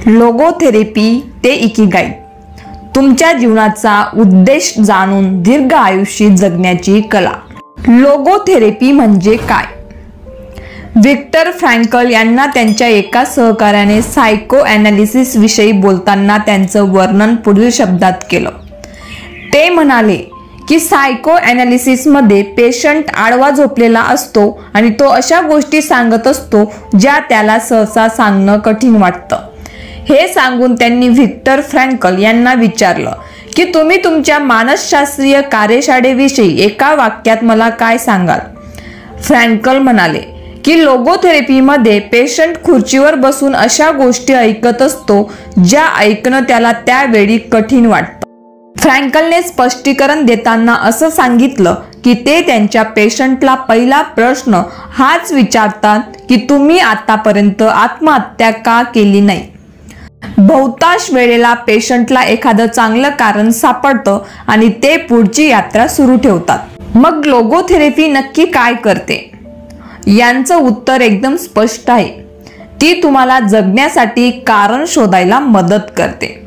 Logotherapy ते Ikigai, तुमच्या जीवनाचा उद्देश जाणून दीर्घ आयुष्य जगण्याची कला। लोगोथेरपी म्हणजे काय? विक्टर फ्रँकल यांना त्यांच्या एका सहकार्याने सायको ॲनालिसिस विषयी बोलताना त्यांचं वर्णन पुढील शब्दात केलं। ते म्हणाले की सायको ॲनालिसिस मध्ये पेशंट आडवा झोपलेला असतो आणि तो अशा गोष्टी सांगत असतो ज्या त्याला सहसा सांगणं कठीण वाटतं। हे सांगून त्यांनी विक्टर फ्रँकल यांना विचारलं की तुम्ही तुमच्या मानसशास्त्रीय कार्यशाळेविषयी एका वाक्यात मला काय सांगाल? फ्रँकल म्हणाले की लोगोथेरपीमध्ये पेशंट खुर्चीवर बसून अशा गोष्टी ऐकत असतो ज्या ऐकणं त्याला त्यावेळी कठीण वाटतं। फ्रँकलने स्पष्टीकरण देताना असं सांगितलं की ते त्यांच्या पेशंटला पहिला प्रश्न हाच विचारतात की तुम्ही आतापर्यंत आत्महत्या का केली नाही? बहुतांश वेळेला पेशंटला एखादं चांगलं कारण सापडतं आणि ते पुढची यात्रा सुरू ठेवतात। मग लोगोथेरपी नक्की काय करते? यांचं उत्तर एकदम स्पष्ट आहे। ती तुम्हाला जगण्यासाठी कारण शोधायला मदत करते।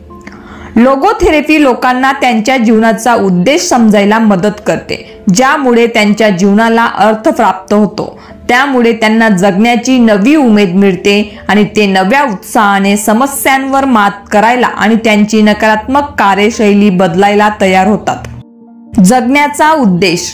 लोगोथेरपी लोकांना त्यांच्या जीवनाचा उद्देश समजायला मदत करते, ज्यामुळे त्यांच्या जीवनाला अर्थ प्राप्त होतो। त्यामुळे त्यांना जगण्याची नवी उमेद मिळते आणि ते नव्या उत्साहाने समस्यांवर मात करायला आणि त्यांची नकारात्मक कार्यशैली बदलायला तयार होतात। जगण्याचा उद्देश।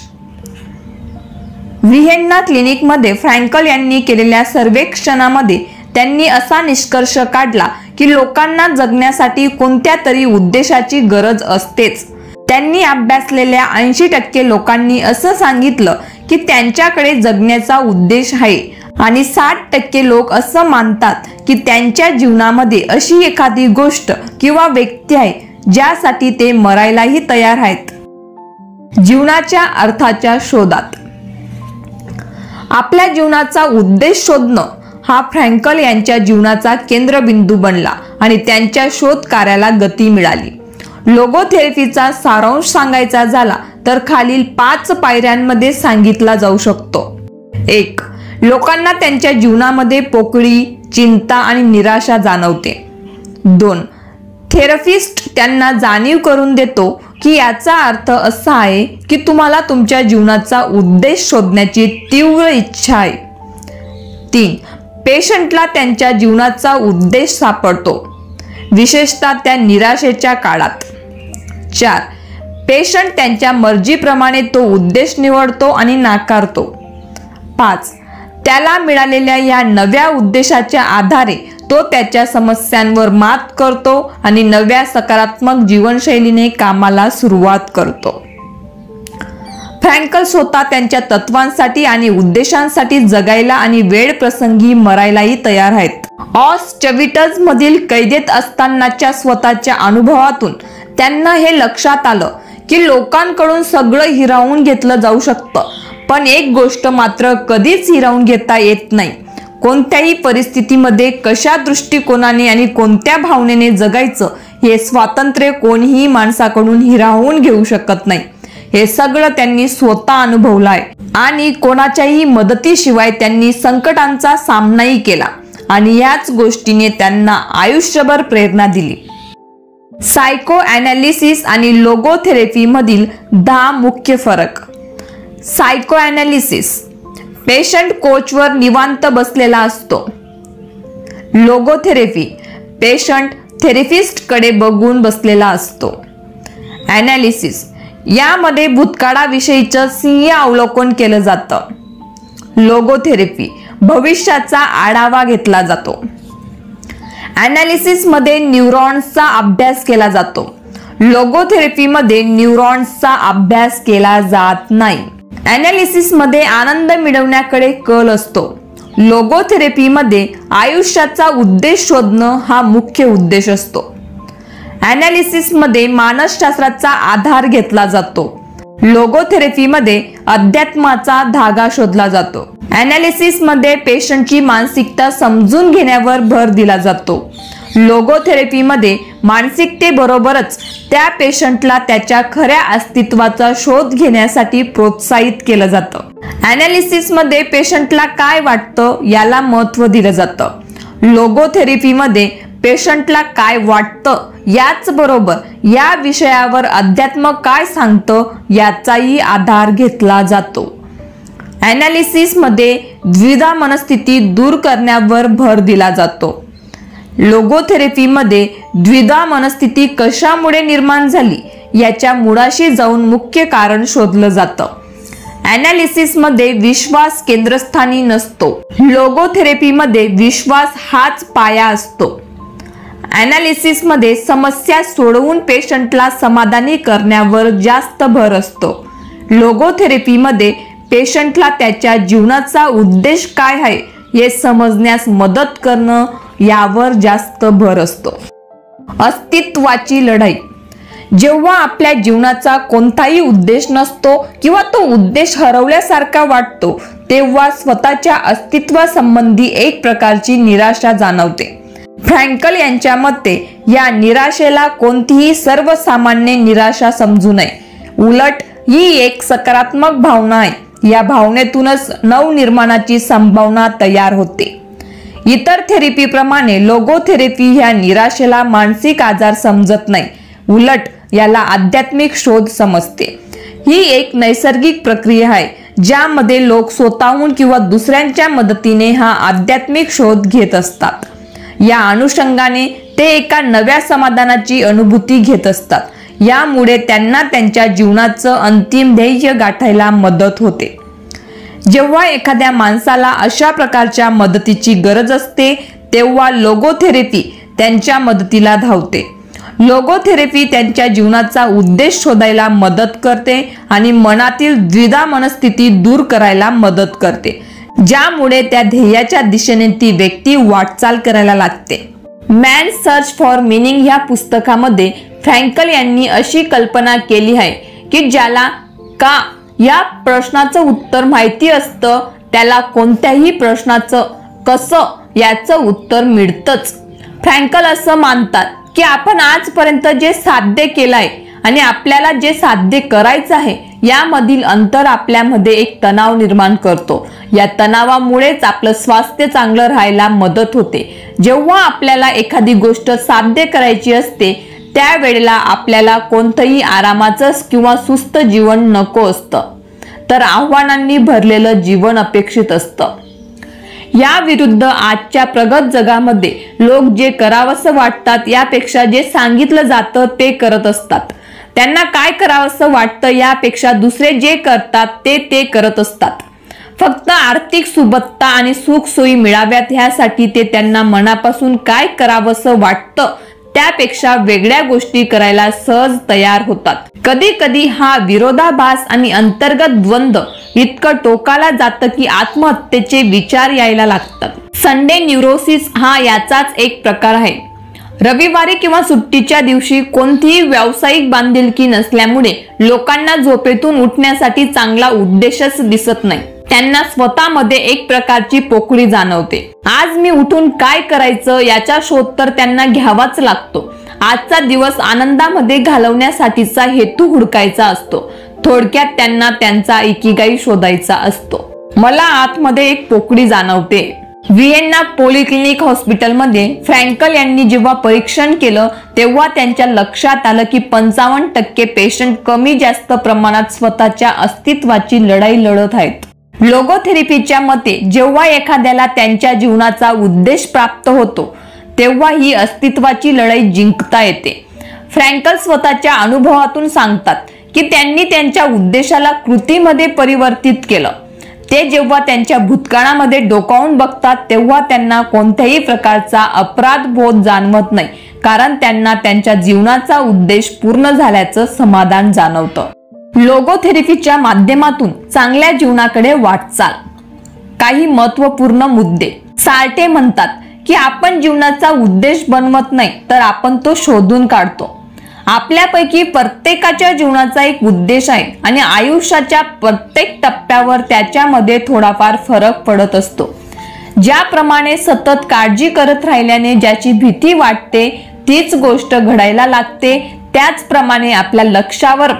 व्हिएन्ना क्लिनिकमध्ये फ्रँकल यांनी केलेल्या सर्वेक्षणामध्ये त्यांनी असा निष्कर्ष काढला की लोकांना जगण्यासाठी कोणत्या तरी उद्देशाची गरज असतेच। त्यांनी अभ्यासलेल्या 80% लोकांनी असं सांगितलं की त्यांच्याकडे जगण्याचा उद्देश आहे आणि 60% लोक असं मानतात की त्यांच्या जीवनामध्ये अशी एखादी गोष्ट किंवा व्यक्ती आहे ज्यासाठी ते मरायलाही तयार आहेत। जीवनाच्या अर्थाच्या शोधात। आपल्या जीवनाचा उद्देश शोधणं हा फ्रँकल यांच्या जीवनाचा केंद्रबिंदू बनला आणि त्यांच्या शोध कार्याला गती मिळाली। लोगोथेरपीचा सारांश सांगायचा झाला तर खालील 5 पायऱ्यांमध्ये सांगितला जाऊ शकतो। 1. लोकांना त्यांच्या जीवनामध्ये पोकळी, चिंता आणि निराशा जाणवते। 2. थेरपिस्ट त्यांना जाणीव करून देतो की याचा अर्थ असा आहे की तुम्हाला तुमच्या जीवनाचा उद्देश शोधण्याची तीव्र इच्छा आहे। 3. पेशंटला त्यांच्या जीवनाचा उद्देश सापडतो, विशेषतः त्या निराशेच्या काळात। 4. पेशंट त्यांच्या मर्जीप्रमाणे तो उद्देश निवडतो आणि नाकारतो। 5. त्याला मिळालेल्या या नव्या उद्देशाच्या आधारे तो त्याच्या समस्यांवर मात करतो आणि नव्या सकारात्मक जीवनशैलीने कामाला सुरुवात करतो। फ्रँकल स्वतः त्यांच्या तत्वांसाठी आणि उद्देशांसाठी जगायला आणि वेळ प्रसंगी मरायलाही तयार आहेत। ऑस्टविट्झ मधील कैदेत असतानाच्या स्वतःच्या अनुभवातून त्यांना हे लक्षात आलं की लोकांकडून सगळं हिरावून घेतलं जाऊ शकतं, पण एक गोष्ट मात्र कधीच हिरावून घेता येत नाही। कोणत्याही परिस्थितीमध्ये कशा दृष्टिकोनाने आणि कोणत्या भावनेने जगायचं हे स्वातंत्र्य कोणीही माणसाकडून हिरावून घेऊ शकत नाही। हे सगळं त्यांनी स्वतः अनुभवलंय आणि कोणाच्याही मदतीशिवाय त्यांनी संकटांचा सामनाही केला आणि याच गोष्टीने त्यांना आयुष्यभर प्रेरणा दिली। सायको ॲनालिसिस आणि लोगोथेरपी मधील 10 मुख्य फरक। सायको ॲनालिसिस, पेशंट कोचवर निवांत बसलेला असतो। लोगोथेरपी, पेशंट थेरपिस्ट कडे बघून बसलेला असतो। ॲनालिसिस, यामध्ये भूतकाळाविषयीचं सिंह अवलोकन केलं जातं। लोगोथेरपी, भविष्याचा आढावा घेतला जातो। ॲनालिसिस मध्ये न्यूरॉन्सचा अभ्यास केला जातो। लोगोथेरपी मध्ये न्यूरॉन्सचा अभ्यास केला जात नाही। ॲनालिसिस मध्ये आनंद मिळवण्याकडे कल असतो। लोगोथेरपी मध्ये आयुष्याचा उद्देश शोधणं हा मुख्य उद्देश असतो। ॲनालिसिस मध्ये मानसशास्त्राचा आधार घेतला जातो। लोगोथेरपी मध्ये अध्यात्माचा धागा शोधला जातो। ॲनालिसिस मध्ये पेशंटची मानसिकता समजून घेण्यावर भर दिला जातो। लोगोथेरपी मध्ये मानसिकतेबरोबरच त्या पेशंटला त्याच्या खऱ्या अस्तित्वाचा शोध घेण्यासाठी प्रोत्साहित केलं जातं। ॲनालिसिस मध्ये पेशंटला काय वाटतं याला महत्त्व दिलं जातं। लोगोथेरपी मध्ये पेशंटला काय वाटतं याचबरोबर या विषयावर अध्यात्म काय सांगतं याचाही आधार घेतला जातो. ॲनालिसिसमध्ये द्विधा मनस्थिती दूर करण्यावर भर दिला जातो. लोगोथेरपीमध्ये द्विधा मनस्थिती कशामुळे निर्माण झाली याच्या मुळाशी जाऊन मुख्य कारण शोधलं जातं. ॲनालिसिसमध्ये विश्वास केंद्रस्थानी नसतो. लोगोथेरपीमध्ये विश्वास हाच पाया असतो. ॲनालिसिसमध्ये समस्या सोडवून पेशंटला समाधानी करण्यावर जास्त भर असतो. लोगोथेरपीमध्ये पेशंटला त्याच्या जीवनाचा उद्देश काय आहे हे समजण्यास मदत करणं यावर जास्त भर असतो. अस्तित्वाची लढाई. जेव्हा आपल्या जीवनाचा कोणताही उद्देश नसतो किंवा तो उद्देश हरवल्यासारखा वाटतो तेव्हा स्वतःच्या अस्तित्वासंबंधी एक प्रकारची निराशा जाणवते. फ्रँकल यांच्या मते या निराशेला कोणतीही सर्वसामान्य निराशा समजू नये. उलट ही एक सकारात्मक भावना आहे. या भावनेतूनच नवनिर्माणाची संभावना तयार होते. इतर थेरपीप्रमाणे लोगोथेरपी ह्या निराशेला मानसिक आजार समजत नाही. उलट याला आध्यात्मिक शोध समजते. ही एक नैसर्गिक प्रक्रिया आहे ज्यामध्ये लोक स्वतःहून किंवा दुसऱ्यांच्या मदतीने हा आध्यात्मिक शोध घेत असतात. या अनुषंगाने ते एका नव्या समाधानाची अनुभूती घेत असतात. यामुळे त्यांना त्यांच्या जीवनाचं अंतिम ध्येय गाठायला मदत होते. जेव्हा एखाद्या माणसाला अशा प्रकारच्या मदतीची गरज असते तेव्हा लोगोथेरपी त्यांच्या मदतीला धावते. लोगोथेरपी त्यांच्या जीवनाचा उद्देश शोधायला मदत करते आणि मनातील द्विधा मनस्थिती दूर करायला मदत करते, ज्यामुळे त्या ध्येयाच्या दिशेने ती व्यक्ती वाटचाल करायला लागते. मॅन सर्च फॉर मीनिंग या पुस्तकामध्ये फ्रँकल यांनी अशी कल्पना केली आहे की ज्याला का या प्रश्नाचं उत्तर माहिती असतं त्याला कोणत्याही प्रश्नाचं कसं याचं उत्तर मिळतंच. फ्रँकल असं मानतात की आपण आजपर्यंत जे साध्य केलंय आणि आपल्याला जे साध्य करायचं आहे यामधील अंतर आपल्यामध्ये एक तणाव निर्माण करतो. या तणावामुळेच आपलं स्वास्थ्य चांगलं राहायला मदत होते. जेव्हा आपल्याला एखादी गोष्ट साध्य करायची असते त्यावेळेला आपल्याला कोणतंही आरामाचं किंवा सुस्त जीवन नको असतं, तर आव्हानांनी भरलेलं जीवन अपेक्षित असतं. या विरुद्ध आजच्या प्रगत जगामध्ये लोक जे करावंसं वाटतात यापेक्षा जे सांगितलं जातं ते करत असतात. त्यांना काय करावंसं वाटतं यापेक्षा दुसरे जे करतात ते करत असतात. फक्त आर्थिक सुबत्ता आणि सुख सोयी मिळाव्यात ह्यासाठी ते त्यांना मनापासून काय करावंसं वाटतं त्यापेक्षा वेगळ्या गोष्टी करायला सहज तयार होतात. कधी कधी हा विरोधाभास आणि अंतर्गत द्वंद्व इतकं टोकाला जातं की आत्महत्येचे विचार यायला लागतात. संडे न्यूरोसिस हा याचाच एक प्रकार आहे. रविवारी किंवा सुट्टीच्या दिवशी कोणतीही व्यावसायिक बांधिलकी नसल्यामुळे लोकांना झोपेतून उठण्यासाठी चांगला उद्देशच दिसत नाही. त्यांना स्वतःमध्ये एक प्रकारची पोकळी जाणवते. आज मी उठून काय करायचं याचा शोध तर त्यांना घ्यावाच लागतो. आजचा दिवस आनंदामध्ये घालवण्यासाठीचा हेतू हुडकायचा असतो. थोडक्यात त्यांना त्यांचा इकिगाई शोधायचा असतो. मला आतमध्ये एक पोकळी जाणवते. व्हिएन्ना पॉलिक्लिनिक हॉस्पिटलमध्ये फ्रँकल यांनी जेव्हा परीक्षण केलं तेव्हा त्यांच्या लक्षात आलं की 55% पेशंट कमी जास्त प्रमाणात स्वतःच्या अस्तित्वाची लढाई लढत आहेत. लोगोथेरपीच्या मते जेव्हा एखाद्याला त्यांच्या जीवनाचा उद्देश प्राप्त होतो तेव्हा ही अस्तित्वाची लढाई जिंकता येते. फ्रँकल स्वतःच्या अनुभवातून सांगतात की त्यांनी त्यांच्या उद्देशाला कृतीमध्ये परिवर्तित केलं. ते जेव्हा त्यांच्या भूतकाळामध्ये डोकावून बघतात तेव्हा त्यांना कोणत्याही प्रकारचा अपराध बोध जाणवत नाही, कारण त्यांना त्यांच्या जीवनाचा उद्देश पूर्ण झाल्याचं समाधान जाणवतं. लोगोथेरपीच्या माध्यमातून चांगल्या जीवनाकडे वाटचाल. काही महत्त्वपूर्ण मुद्दे. सार्टे म्हणतात की आपण जीवनाचा उद्देश बनवत नाही तर आपण तो शोधून काढतो. आपल्यापैकी प्रत्येकाच्या जीवनाचा एक उद्देश आहे आणि आयुष्याच्या प्रत्येक टप्प्यावर त्याच्यामध्ये थोडाफार फरक पडत असतो. ज्याप्रमाणे सतत काळजी करत राहिल्याने ज्याची भीती वाटते तीच गोष्ट घडायला लागते, त्याचप्रमाणे आपल्या लक्ष्यावर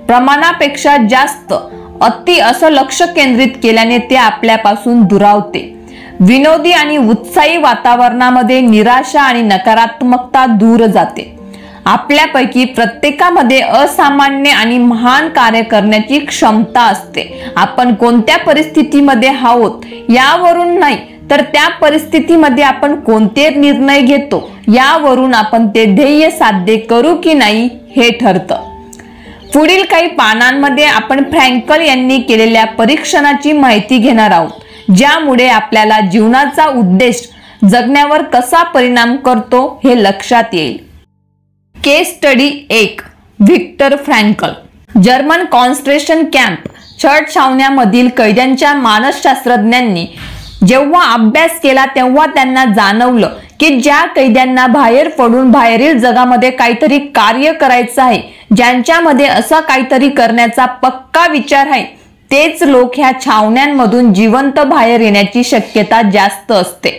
प्रमाणापेक्षा जास्त अति असं लक्ष केंद्रित केल्याने ते आपल्यापासून दुरावते. विनोदी आणि उत्साही वातावरणामध्ये निराशा आणि नकारात्मकता दूर जाते. आपल्यापैकी प्रत्येकामध्ये असामान्य आणि महान कार्य करण्याची क्षमता असते. आपण कोणत्या परिस्थितीमध्ये आहोत यावरून नाही, तर त्या परिस्थितीमध्ये आपण कोणते निर्णय घेतो यावरून आपण ते ध्येय साध्य करू की नाही हे ठरतं. पुढील काही पानांमध्ये आपण फ्रँकल यांनी केलेल्या परीक्षणाची माहिती घेणार आहोत, ज्यामुळे आपल्याला जीवनाचा उद्देश जगण्यावर कसा परिणाम करतो हे लक्षात येईल. Case study 1. Viktor Frankl. German concentration camp छळछावण्यामधील कैद्यांच्या मानसशास्त्रज्ञांनी जेव्हा अभ्यास केला तेव्हा त्यांना जाणवलं की ज्या कैद्यांना बाहेर पडून बाहेरील जगामध्ये काहीतरी कार्य करायचं आहे, ज्यांच्यामध्ये असा काहीतरी करण्याचा पक्का विचार आहे, तेच लोक ह्या छावण्यांमधून जिवंत बाहेर येण्याची शक्यता जास्त असते.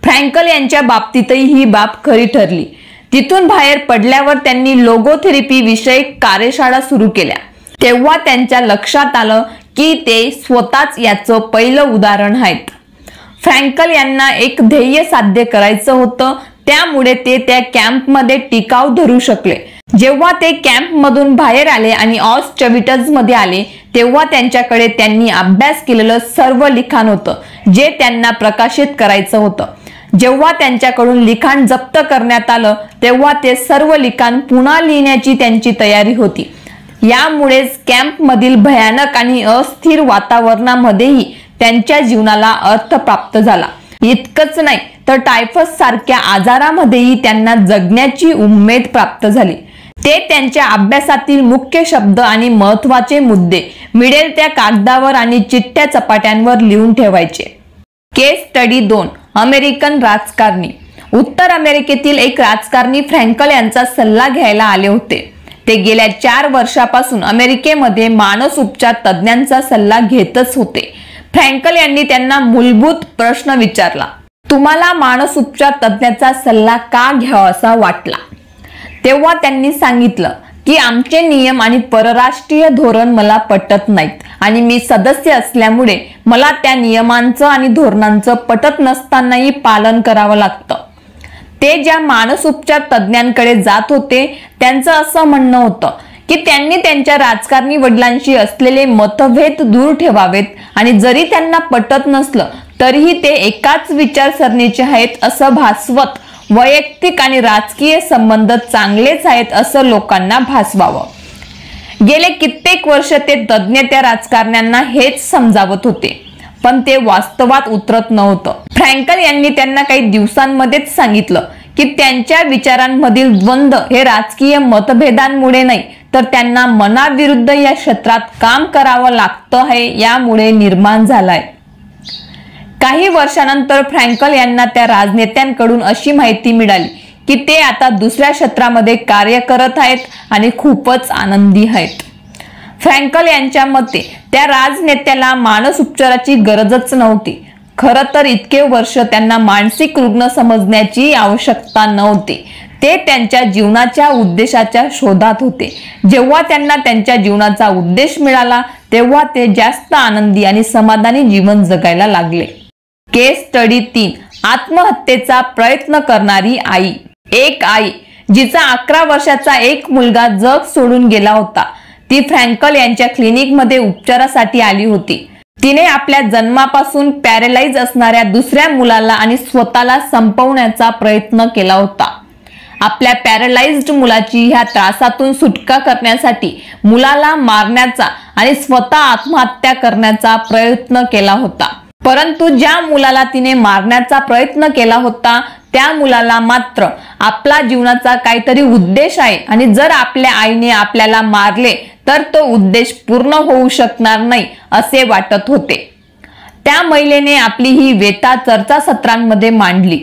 फ्रँकल यांच्या बाबतीतही ही बाब खरी ठरली. तिथून बाहेर पडल्यावर त्यांनी लोगोथेरपी विषयक कार्यशाळा सुरू केल्या. तेव्हा त्यांच्या लक्षात आलं की ते स्वतःच याचं पहिलं उदाहरण आहेत. फ्रँकल यांना एक ध्येय साध्य करायचं होतं, त्यामुळे ते त्या कॅम्पमध्ये टिकाव धरू शकले. जेव्हा ते कॅम्पमधून बाहेर आले आणि ऑस्टविट्झमध्ये आले तेव्हा त्यांच्याकडे त्यांनी अभ्यास केलेलं सर्व लिखाण होतं, जे त्यांना प्रकाशित करायचं होतं. जेव्हा त्यांच्याकडून लिखाण जप्त करण्यात आलं तेव्हा ते सर्व लिखाण पुन्हा लिहिण्याची त्यांची तयारी होती. यामुळेच कॅम्पमधील भयानक आणि अस्थिर वातावरणामध्येही त्यांच्या जीवनाला अर्थ प्राप्त झाला. इतकंच नाही तर टायफस सारख्या आजारामध्येही त्यांना जगण्याची उमेद प्राप्त झाली. ते त्यांच्या अभ्यासातील मुख्य शब्द आणि महत्त्वाचे मुद्दे मिळेल त्या कागदावर आणि चिठ्ठ्या चपाट्यांवर लिहून ठेवायचे. केस स्टडी 2. अमेरिकन राजकारणी. उत्तर अमेरिकेतील एक राजकारणी फ्रँकल यांचा सल्ला घ्यायला आले होते. ते गेल्या 4 वर्षापासून अमेरिकेमध्ये मानसोपचार तज्ज्ञांचा सल्ला घेतच होते. फ्रँकल यांनी त्यांना मूलभूत प्रश्न विचारला. तुम्हाला मानसोपचार तज्ज्ञाचा सल्ला का घ्यावासा वाटला? तेव्हा त्यांनी सांगितलं की आमचे नियम आणि परराष्ट्रीय धोरण मला पटत नाहीत आणि मी सदस्य असल्यामुळे मला त्या नियमांचं आणि धोरणांचं पटत नसतानाही पालन करावं लागतं. ते ज्या मानसोपचार तज्ज्ञांकडे जात होते त्यांचं असं म्हणणं होतं की त्यांनी त्यांच्या राजकारणी वडिलांशी असलेले मतभेद दूर ठेवावेत आणि जरी त्यांना पटत नसलं तरीही ते एकाच विचारसरणीचे आहेत असं भासवत वैयक्तिक आणि राजकीय संबंध चांगलेच आहेत असं लोकांना भासवावं. गेले कित्येक वर्ष ते तज्ज्ञ त्या राजकारण्यांना हेच समजावत होते, पण ते वास्तवात उतरत नव्हतं. फ्रँकल यांनी त्यांना काही दिवसांमध्येच सांगितलं की त्यांच्या विचारांमधील द्वंद्व हे राजकीय मतभेदांमुळे नाही, तर त्यांना मनाविरुद्ध या क्षेत्रात काम करावं लागतं आहे यामुळे निर्माण झालाय. काही वर्षानंतर फ्रँकल यांना त्या राजनेत्यांकडून अशी माहिती मिळाली की ते आता दुसऱ्या क्षेत्रामध्ये कार्य करत आहेत आणि खूपच आनंदी आहेत. फ्रँकल यांच्या मते त्या राजनेत्याला मानसोपचाराची गरजच नव्हती. खरं तर इतके वर्ष त्यांना मानसिक रुग्ण समजण्याची आवश्यकता नव्हती. ते त्यांच्या जीवनाच्या उद्देशाच्या शोधात होते. जेव्हा त्यांना त्यांच्या जीवनाचा उद्देश मिळाला तेव्हा ते जास्त आनंदी आणि समाधानी जीवन जगायला लागले. केस स्टडी 3. आत्महत्येचा प्रयत्न करणारी आई. एक आई जिचा 11 वर्षाचा एक मुलगा जग सोडून गेला होता. ती फ्रँकल यांच्या क्लिनिकमध्ये उपचारासाठी आली होती. तिने आपल्या जन्मापासून पॅरालाइज असणाऱ्या दुसऱ्या मुलाला आणि स्वतःला संपवण्याचा प्रयत्न केला होता. आपल्या पॅरालाइज्ड मुलाची ह्या त्रासातून सुटका करण्यासाठी मुलाला मारण्याचा आणि स्वतः आत्महत्या करण्याचा प्रयत्न केला होता. परंतु ज्या मुलाला तिने मारण्याचा प्रयत्न केला होता त्या मुलाला मात्र आपला जीवनाचा काहीतरी उद्देश आहे आणि जर आपल्या आईने आपल्याला मारले तर तो उद्देश पूर्ण होऊ शकणार नाही असे वाटत होते. त्या महिलेने आपली ही व्यथा चर्चासत्रांमध्ये मांडली.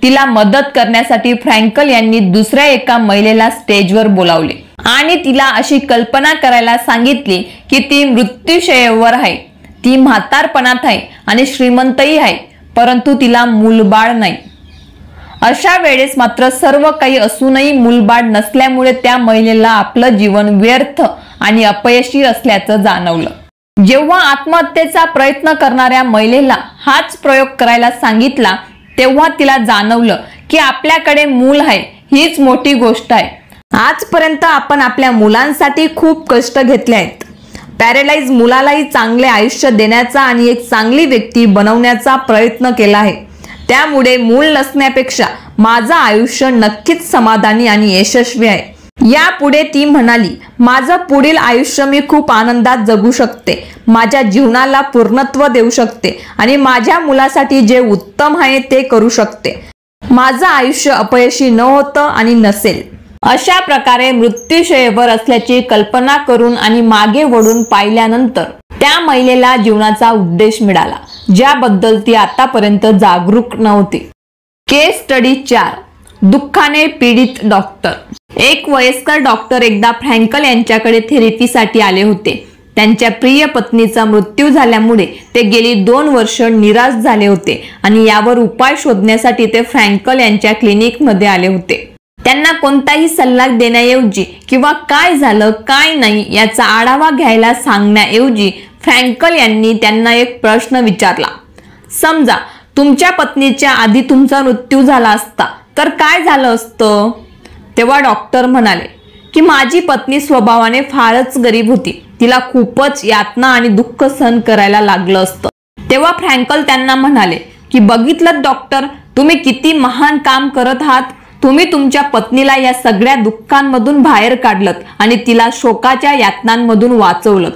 तिला मदत करण्यासाठी फ्रँकल यांनी दुसऱ्या एका महिलेला स्टेजवर बोलावले आणि तिला अशी कल्पना करायला सांगितली की ती मृत्यूशय्येवर आहे. ती म्हातारपणात आहे आणि श्रीमंतही आहे, परंतु तिला मूलबाळ नाही. अशा वेळेस मात्र सर्व काही असूनही मूलबाळ नसल्यामुळे त्या महिलेला आपलं जीवन व्यर्थ आणि अपयशी असल्याचं जाणवलं. जेव्हा आत्महत्येचा प्रयत्न करणाऱ्या महिलेला हाच प्रयोग करायला सांगितला तेव्हा तिला जाणवलं की आपल्याकडे मूल आहे हीच मोठी गोष्ट आहे. आजपर्यंत आपण आपल्या मुलांसाठी खूप कष्ट घेतले आहेत. पॅरालाइज मुलालाही चांगले आयुष्य देण्याचा आणि एक चांगली व्यक्ती बनवण्याचा प्रयत्न केला आहे. त्यामुळे मूल नसण्यापेक्षा माझं आयुष्य नक्कीच समाधानी आणि यशस्वी आहे. यापुढे ती म्हणाली, माझं पुढील आयुष्य मी खूप आनंदात जगू शकते, माझ्या जीवनाला पूर्णत्व देऊ शकते आणि माझ्या मुलासाठी जे उत्तम आहे ते करू शकते. माझं आयुष्य अपयशी न होतं आणि नसेल. अशा प्रकारे मृत्यूशय्येवर असल्याची कल्पना करून आणि मागे वळून पाहिल्यानंतर त्या महिलेला जीवनाचा उद्देश मिळाला, ज्याबद्दल ती आतापर्यंत जागरूक नव्हती. केस स्टडी 4. दुःखाने पीडित डॉक्टर. एक वयस्कर डॉक्टर एकदा फ्रँकल यांच्याकडे थेरपीसाठी आले होते. त्यांच्या प्रिय पत्नीचा मृत्यू झाल्यामुळे ते गेली 2 वर्ष निराश झाले होते आणि यावर उपाय शोधण्यासाठी ते फ्रँकल यांच्या क्लिनिकमध्ये आले होते. त्यांना कोणताही सल्ला देण्याऐवजी किंवा काय झालं काय नाही याचा आढावा घ्यायला सांगण्याऐवजी फ्रँकल यांनी त्यांना एक प्रश्न विचारला. समजा तुमच्या पत्नीच्या आधी तुमचा मृत्यू झाला असता तर काय झालं असतं? तेव्हा डॉक्टर म्हणाले की माझी पत्नी स्वभावाने फारच गरीब होती, तिला खूपच यातना आणि दुःख सहन करायला लागलं असतं. तेव्हा फ्रँकल त्यांना म्हणाले की बघितलं डॉक्टर, तुम्ही किती महान काम करत आहात. तुम्ही तुमच्या पत्नीला या सगळ्या दुःखांमधून बाहेर काढलत आणि तिला शोकाच्या यातनांमधून वाचवलं.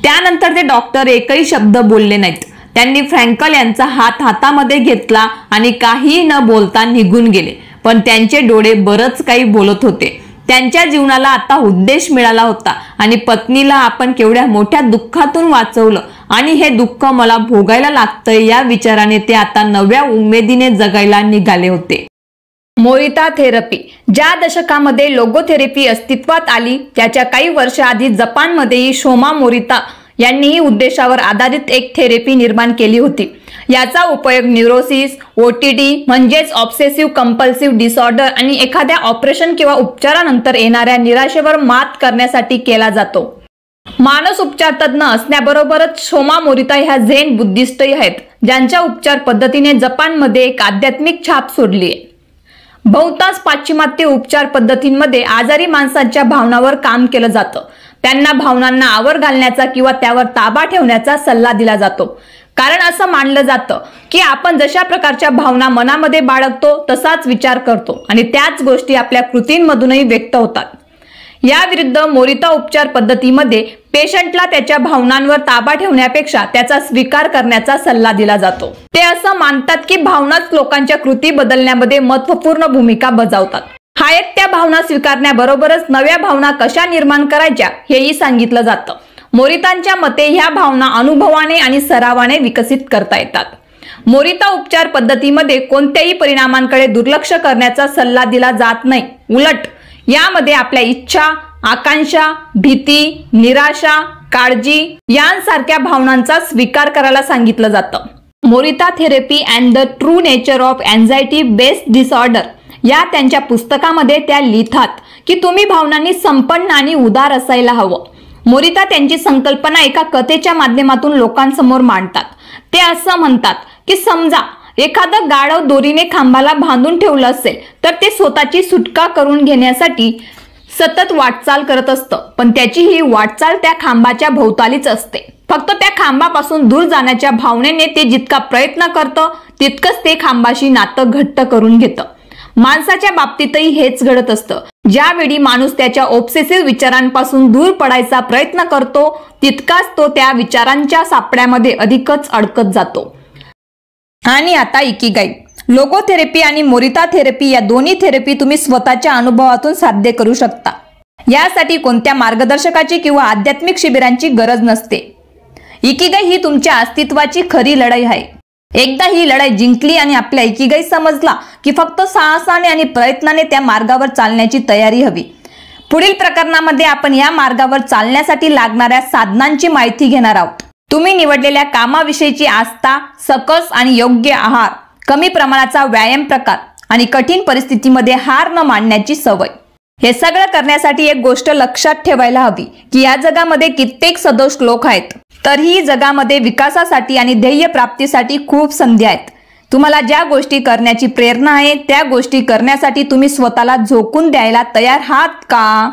त्यानंतर ते डॉक्टर एकही शब्द बोलले नाहीत. त्यांनी फ्रँकल यांचा हात हातामध्ये घेतला आणि काही न बोलता निघून गेले. पण त्यांचे डोळे बरंच काही बोलत होते. त्यांच्या जीवनाला आता उद्देश मिळाला होता आणि पत्नीला आपण केवढ्या मोठ्या दुःखातून वाचवलं आणि हे दुःख मला भोगायला लागतंय या विचाराने ते आता नव्या उमेदीने जगायला निघाले होते. Morita therapy. ज्या दशकामध्ये लोगोथेरपी अस्तित्वात आली त्याच्या काही वर्ष आधी जपानमध्येही शोमा मोरिता यांनीही उद्देशावर आधारित एक थेरपी निर्माण केली होती. याचा उपयोग न्यूरोसिस, ओटीडी म्हणजेच ऑब्सेसिव्ह कंपल्सिव्ह डिसऑर्डर आणि एखाद्या ऑपरेशन किंवा उपचारानंतर येणाऱ्या निराशेवर मात करण्यासाठी केला जातो. मानस उपचार तज्ञ असण्याबरोबरच शोमा मोरिता ह्या झेन बुद्धिस्टही आहेत, ज्यांच्या उपचार पद्धतीने जपानमध्ये एक आध्यात्मिक छाप सोडली आहे. बहुतांश पाश्चिमात्य उपचार पद्धतींमध्ये आजारी माणसांच्या भावनांवर काम केलं जातं. त्यांना भावनांना आवर घालण्याचा किंवा त्यावर ताबा ठेवण्याचा सल्ला दिला जातो. कारण असं मानलं जातं की आपण जशा प्रकारच्या भावना मनामध्ये बाळगतो तसाच विचार करतो आणि त्याच गोष्टी आपल्या कृतींमधूनही व्यक्त होतात. या विरुद्ध मोरिता उपचार पद्धतीमध्ये पेशंटला त्याच्या भावनांवर ताबा ठेवण्यापेक्षा त्याचा स्वीकार करण्याचा सल्ला दिला जातो. ते असं मानतात की भावनाच लोकांच्या कृती बदलण्यामध्ये महत्त्वपूर्ण भूमिका बजावतात. त्या भावना स्वीकारण्याबरोबरच नव्या भावना कशा निर्माण करायच्या हेही सांगितलं जातं. मोरितांच्या मते ह्या भावना अनुभवाने आणि सरावाने विकसित करता येतात. मोरिता उपचार पद्धतीमध्ये कोणत्याही परिणामांकडे दुर्लक्ष करण्याचा सल्ला दिला जात नाही. उलट यामध्ये आपल्या इच्छा, आकांक्षा, भीती, निराशा, काळजी यांसारख्या भावनांचा स्वीकार करायला सांगितलं जातं. Morita therapy and the true nature of anxiety based disorder या त्यांच्या पुस्तकामध्ये त्या लिहितात की तुम्ही भावनांनी संपन्न आणि उदार असायला हवं. मोरिता त्यांची संकल्पना एका कथेच्या माध्यमातून लोकांसमोर मांडतात. ते असं म्हणतात की समजा एखादं गाढव दोरीने खांबाला बांधून ठेवलं असेल तर ते स्वतःची सुटका करून घेण्यासाठी सतत वाटचाल करत असतं, पण त्याची ही वाटचाल त्या खांबाच्या भोवतालीच असते. फक्त त्या खांबापासून दूर जाण्याच्या भावनेने ते जितका प्रयत्न करतं तितकंच ते खांबाशी नातं घट्ट करून घेतं. माणसाच्या बाबतीतही हेच घडत असतं. ज्यावेळी माणूस त्याच्या ऑब्सेसिव्ह विचारांपासून दूर पडायचा प्रयत्न करतो तितकाच तो त्या विचारांच्या सापड्यामध्ये अधिकच अडकत जातो. आणि आता इकिगाई. लोगोथेरपी आणि मोरिता थेरपी या दोन्ही थेरपी तुम्ही स्वतःच्या अनुभवातून साध्य करू शकता. यासाठी कोणत्या मार्गदर्शकाची किंवा आध्यात्मिक शिबिरांची गरज नसते. इकिगाई ही तुमच्या अस्तित्वाची खरी लढाई आहे. एकदा ही लढाई जिंकली आणि आपल्या इकिगाई समजला की फक्त साहसाने आणि प्रयत्नाने त्या मार्गावर चालण्याची तयारी हवी. पुढील प्रकरणामध्ये आपण या मार्गावर चालण्यासाठी लागणाऱ्या साधनांची माहिती घेणार आहोत. तुम्ही निवडलेल्या कामाविषयीची आस्था, सकस आणि योग्य आहार, कमी प्रमाणाचा व्यायाम प्रकार आणि कठीण परिस्थितीमध्ये हार न मानण्याची सवय. हे सगळं करण्यासाठी एक गोष्ट लक्षात ठेवायला हवी की या जगामध्ये कित्येक सदोष लोक आहेत, तरीही जगामध्ये विकासासाठी आणि ध्येय प्राप्तीसाठी खूप संधी आहेत. तुम्हाला ज्या गोष्टी करण्याची प्रेरणा आहे त्या गोष्टी करण्यासाठी तुम्ही स्वतःला झोकून द्यायला तयार आहात का?